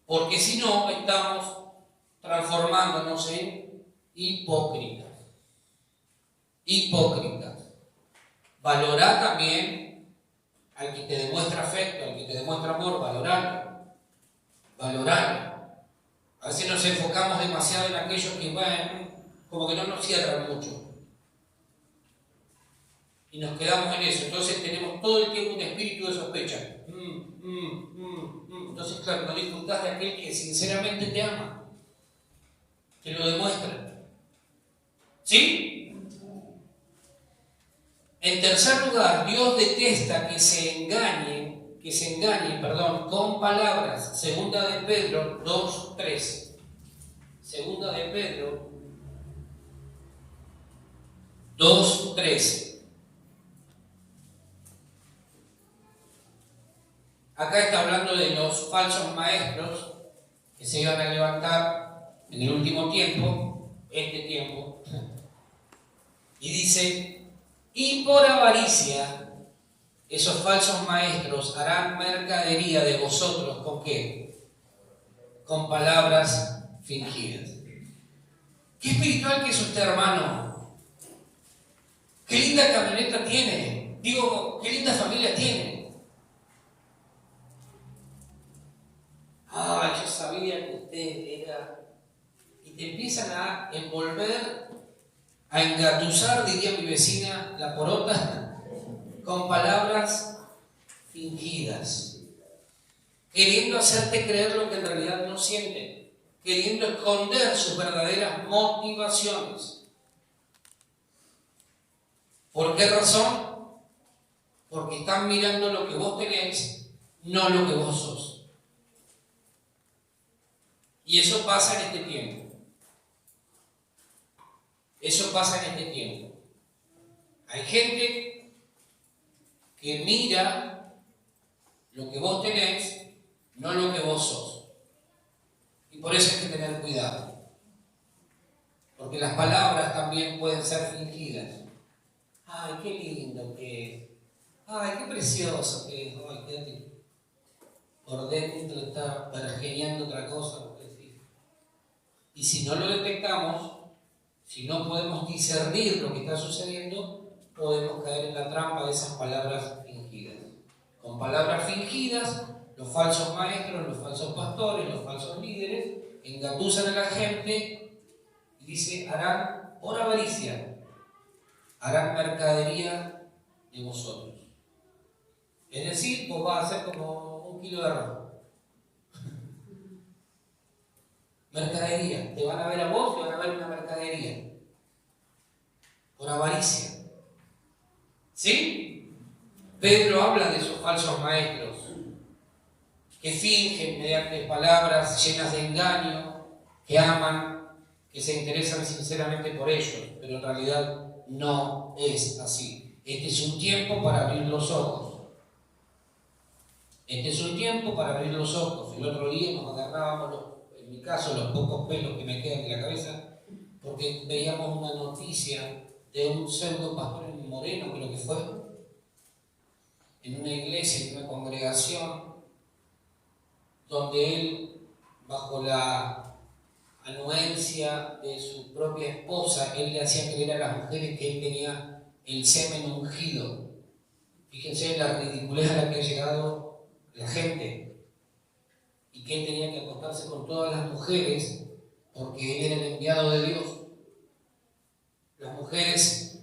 porque si no estamos transformándonos en hipócritas. Valorar también al que te demuestra afecto, al que te demuestra amor, valorarlo. A veces nos enfocamos demasiado en aquellos que, bueno, como que no nos cierran mucho. Y nos quedamos en eso. Entonces tenemos todo el tiempo un espíritu de sospecha. Entonces, claro, no disfrutás de aquel que sinceramente te ama. Te lo demuestra. ¿Sí? En tercer lugar, Dios detesta que se engañen, con palabras. Segunda de Pedro 2:3. Segunda de Pedro 2:3. Acá está hablando de los falsos maestros que se iban a levantar en el último tiempo, este tiempo. Y dice: y por avaricia, esos falsos maestros harán mercadería de vosotros, ¿con qué? con palabras fingidas. Qué espiritual que es usted, hermano. Qué linda camioneta tiene. Digo, qué linda familia tiene. Yo sabía que usted era... Y te empiezan a envolver, a engatusar, diría mi vecina, la porota, con palabras fingidas, queriendo hacerte creer lo que en realidad no sienten, queriendo esconder sus verdaderas motivaciones. ¿Por qué razón? Porque están mirando lo que vos tenés, no lo que vos sos. Y eso pasa en este tiempo. Eso pasa en este tiempo. Hay gente que mira lo que vos tenés, no lo que vos sos. Y por eso hay que tener cuidado. Porque las palabras también pueden ser fingidas. Ay, qué lindo que es. Ay, qué precioso que es. Ay, quédate. Por dentro está pergeñando otra cosa. Y si no lo detectamos, si no podemos discernir lo que está sucediendo, podemos caer en la trampa de esas palabras fingidas. Con palabras fingidas, los falsos maestros, los falsos pastores, los falsos líderes engatusan a la gente y dice, harán por avaricia, harán mercadería de vosotros. Es decir, vos vas a hacer como 1 kilo de arroz. Mercadería. Te van a ver a vos y van a ver una mercadería. Por avaricia. ¿Sí? Pedro habla de esos falsos maestros que fingen mediante palabras llenas de engaño, que aman, que se interesan sinceramente por ellos, pero en realidad no es así. Este es un tiempo para abrir los ojos. Este es un tiempo para abrir los ojos. El otro día nos agarrábamos, en mi caso, los pocos pelos que me quedan en la cabeza, porque veíamos una noticia de un pseudo pastor en Moreno, creo que fue, en una iglesia, en una congregación, donde él, bajo la anuencia de su propia esposa, él le hacía creer a las mujeres que él tenía el semen ungido. Fíjense la ridiculez a la que ha llegado la gente, y que él tenía que acostarse con todas las mujeres porque él era el enviado de Dios. Las mujeres,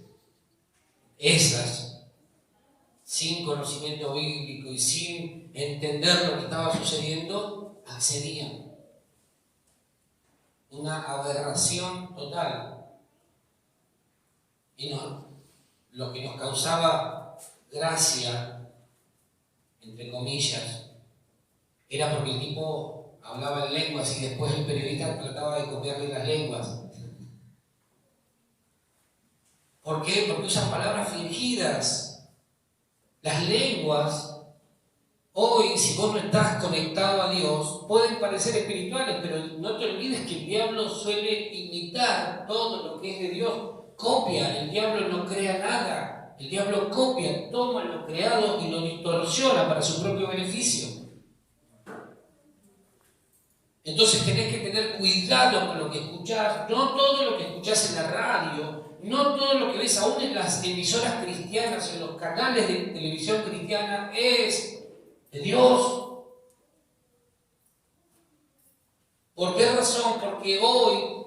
esas, sin conocimiento bíblico y sin entender lo que estaba sucediendo, accedían. Una aberración total. Y no, lo que nos causaba gracia, entre comillas, era porque el tipo hablaba en lenguas y después el periodista trataba de copiarle las lenguas. ¿Por qué? Porque usan palabras fingidas. Las lenguas, hoy, si vos no estás conectado a Dios, pueden parecer espirituales, pero no te olvides que el diablo suele imitar todo lo que es de Dios. Copia, el diablo no crea nada. El diablo copia, toma lo creado y lo distorsiona para su propio beneficio. Entonces tenés que tener cuidado con lo que escuchás. No todo lo que escuchás en la radio, no todo lo que ves aún en las emisoras cristianas, en los canales de televisión cristiana, es de Dios. ¿Por qué razón? Porque hoy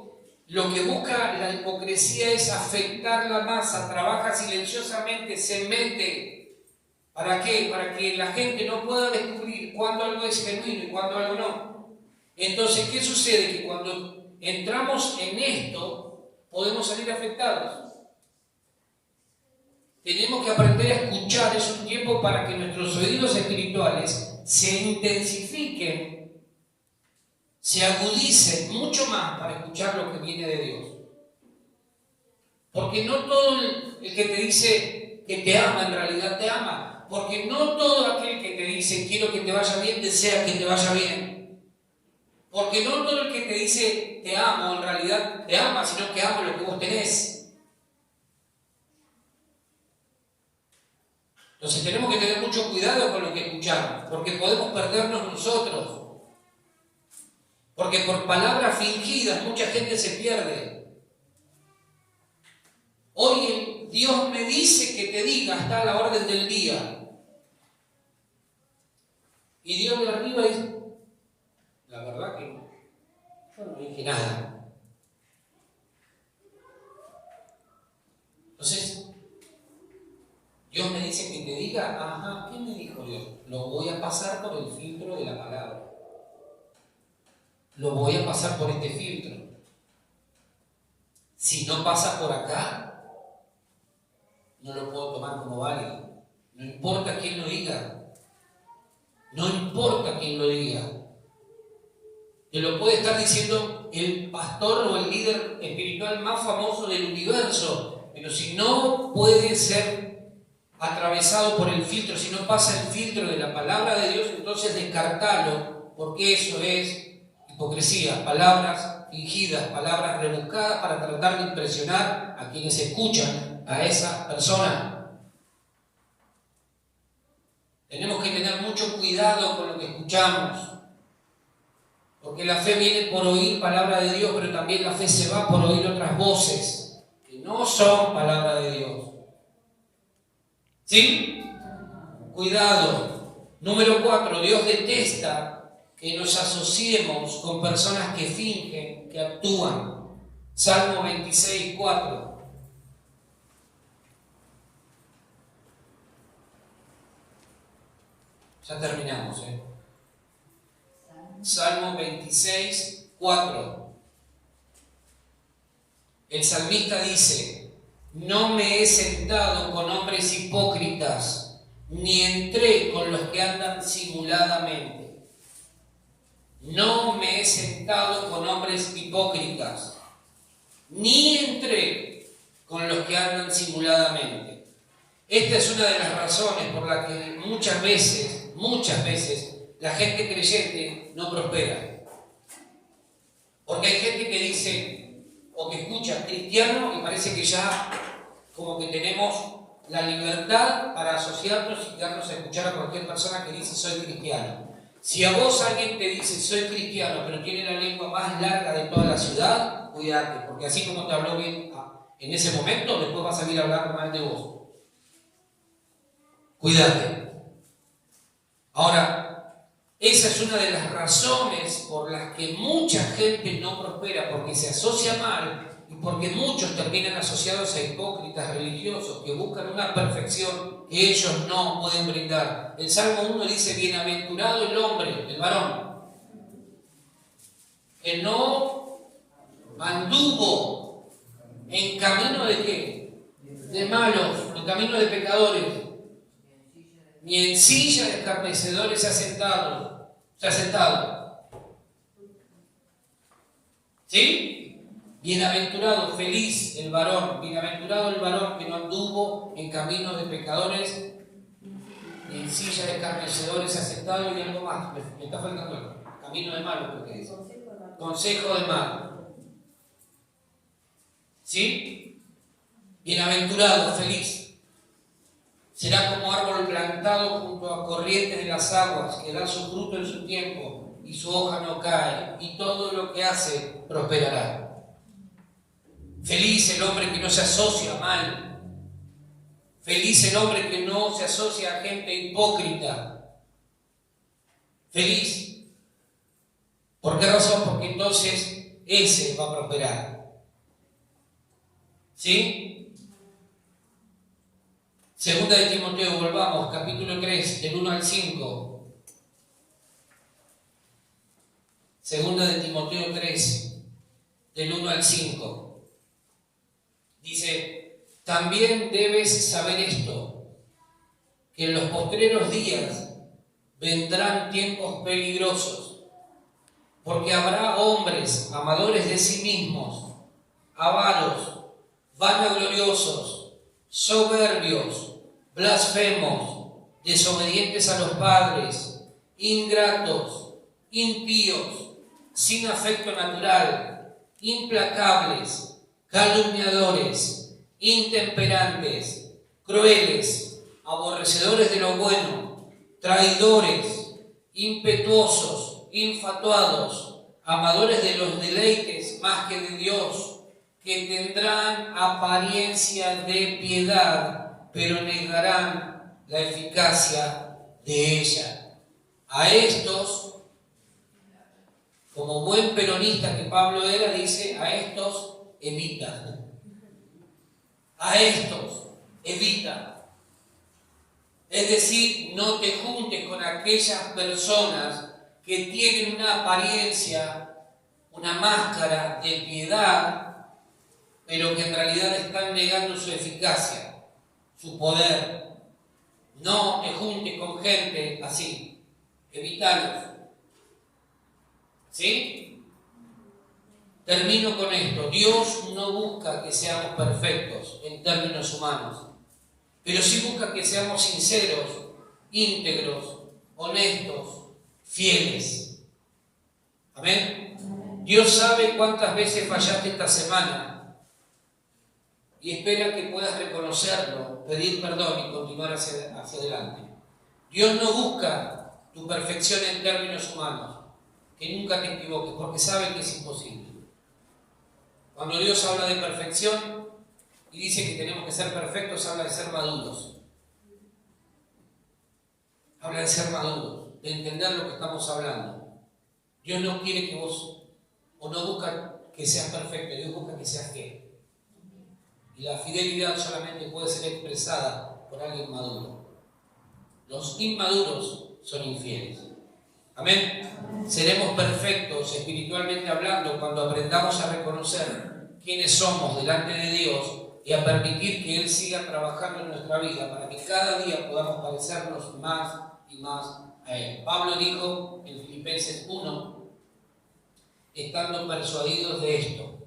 lo que busca la hipocresía es afectar la masa, trabaja silenciosamente, se mete. ¿Para qué? Para que la gente no pueda descubrir cuándo algo es genuino y cuándo algo no. Entonces, ¿qué sucede? Que cuando entramos en esto, podemos salir afectados. Tenemos que aprender a escuchar. Es un tiempo para que nuestros oídos espirituales se intensifiquen, se agudicen mucho más para escuchar lo que viene de Dios. Porque no todo el que te dice que te ama, en realidad te ama. Porque no todo aquel que te dice quiero que te vaya bien, desea que te vaya bien. Porque no todo el que te dice te amo, en realidad te ama, sino que ama lo que vos tenés. Entonces tenemos que tener mucho cuidado con lo que escuchamos, porque podemos perdernos nosotros. Porque por palabras fingidas mucha gente se pierde. Hoy Dios me dice que te diga, está a la orden del día. Y Dios de arriba dice, la verdad que yo no dije nada. Entonces, Dios me dice que te diga, ajá, ¿qué me dijo Dios? Lo voy a pasar por el filtro de la palabra. Lo voy a pasar por este filtro. Si no pasa por acá, no lo puedo tomar como válido. No importa quién lo diga. No importa quién lo diga. Te lo puede estar diciendo el pastor o el líder espiritual más famoso del universo, pero si no puede ser atravesado por el filtro, si no pasa el filtro de la palabra de Dios, entonces descartalo, porque eso es hipocresía, palabras fingidas, palabras rebuscadas para tratar de impresionar a quienes escuchan a esa persona. Tenemos que tener mucho cuidado con lo que escuchamos, porque la fe viene por oír palabra de Dios, pero también la fe se va por oír otras voces que no son palabra de Dios. ¿Sí? Cuidado. Número 4, Dios detesta que nos asociemos con personas que fingen, que actúan. Salmo 26, 4. Ya terminamos, Salmo 26, 4. El salmista dice, no me he sentado con hombres hipócritas, ni entré con los que andan simuladamente. No me he sentado con hombres hipócritas, ni entré con los que andan simuladamente. Esta es una de las razones por las que muchas veces, la gente creyente no prospera. Porque hay gente que dice, o que escucha cristiano y parece que ya como que tenemos la libertad para asociarnos y darnos a escuchar a cualquier persona que dice soy cristiano. Si a vos alguien te dice soy cristiano, pero tiene la lengua más larga de toda la ciudad, cuídate, porque así como te habló bien en ese momento, después va a salir a hablar mal de vos. Cuídate. Ahora, esa es una de las razones por las que mucha gente no prospera, porque se asocia mal y porque muchos terminan asociados a hipócritas religiosos que buscan una perfección que ellos no pueden brindar. El Salmo 1 dice, bienaventurado el hombre, el varón, que no anduvo en camino de ¿qué? De malos, en camino de pecadores, ni en silla de escarnecedores se ha sentado. ¿Sí? Bienaventurado, feliz el varón, bienaventurado el varón que no anduvo en caminos de pecadores, ni en silla de escarnecedores se ha sentado, y algo más, me está faltando algo. Camino de malo, creo que dice. Consejo de malo. ¿Sí? Bienaventurado, feliz. Será como árbol plantado junto a corrientes de las aguas, que da su fruto en su tiempo, y su hoja no cae, y todo lo que hace prosperará. Feliz el hombre que no se asocia mal. Feliz el hombre que no se asocia a gente hipócrita. Feliz. ¿Por qué razón? Porque entonces ese va a prosperar. ¿Sí? Segunda de Timoteo, volvamos, capítulo 3, del 1 al 5. Segunda de Timoteo 3, del 1 al 5. Dice, también debes saber esto, que en los postreros días vendrán tiempos peligrosos, porque habrá hombres amadores de sí mismos, avaros, vanagloriosos, soberbios, blasfemos, desobedientes a los padres, ingratos, impíos, sin afecto natural, implacables, calumniadores, intemperantes, crueles, aborrecedores de lo bueno, traidores, impetuosos, infatuados, amadores de los deleites más que de Dios, que tendrán apariencia de piedad, pero negarán la eficacia de ella. A estos, como buen peronista que Pablo era, dice, a estos evita. A estos evita. Es decir, no te juntes con aquellas personas que tienen una apariencia, una máscara de piedad, pero que en realidad están negando su eficacia, su poder. No te juntes con gente así. Evítalos. ¿Sí? Termino con esto. Dios no busca que seamos perfectos en términos humanos, pero sí busca que seamos sinceros, íntegros, honestos, fieles. Amén. Dios sabe cuántas veces fallaste esta semana y espera que puedas reconocerlo, pedir perdón y continuar hacia adelante. Dios no busca tu perfección en términos humanos, que nunca te equivoques, porque sabe que es imposible. Cuando Dios habla de perfección y dice que tenemos que ser perfectos, habla de ser maduros. Habla de ser maduros, de entender lo que estamos hablando. Dios no quiere que vos, o no busca que seas perfecto, Dios busca que seas fiel. Y la fidelidad solamente puede ser expresada por alguien maduro. Los inmaduros son infieles. Amén. Seremos perfectos espiritualmente hablando cuando aprendamos a reconocer quiénes somos delante de Dios y a permitir que Él siga trabajando en nuestra vida para que cada día podamos parecernos más y más a Él. Pablo dijo en Filipenses 1, estando persuadidos de esto,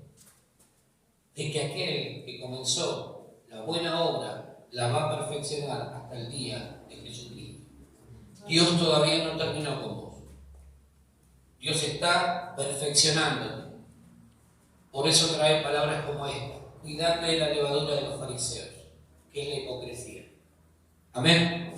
de que aquel que comenzó la buena obra la va a perfeccionar hasta el día de Jesucristo. Dios todavía no terminó con vos. Dios está perfeccionándote. Por eso trae palabras como esta: cuidarte de la levadura de los fariseos, que es la hipocresía. Amén.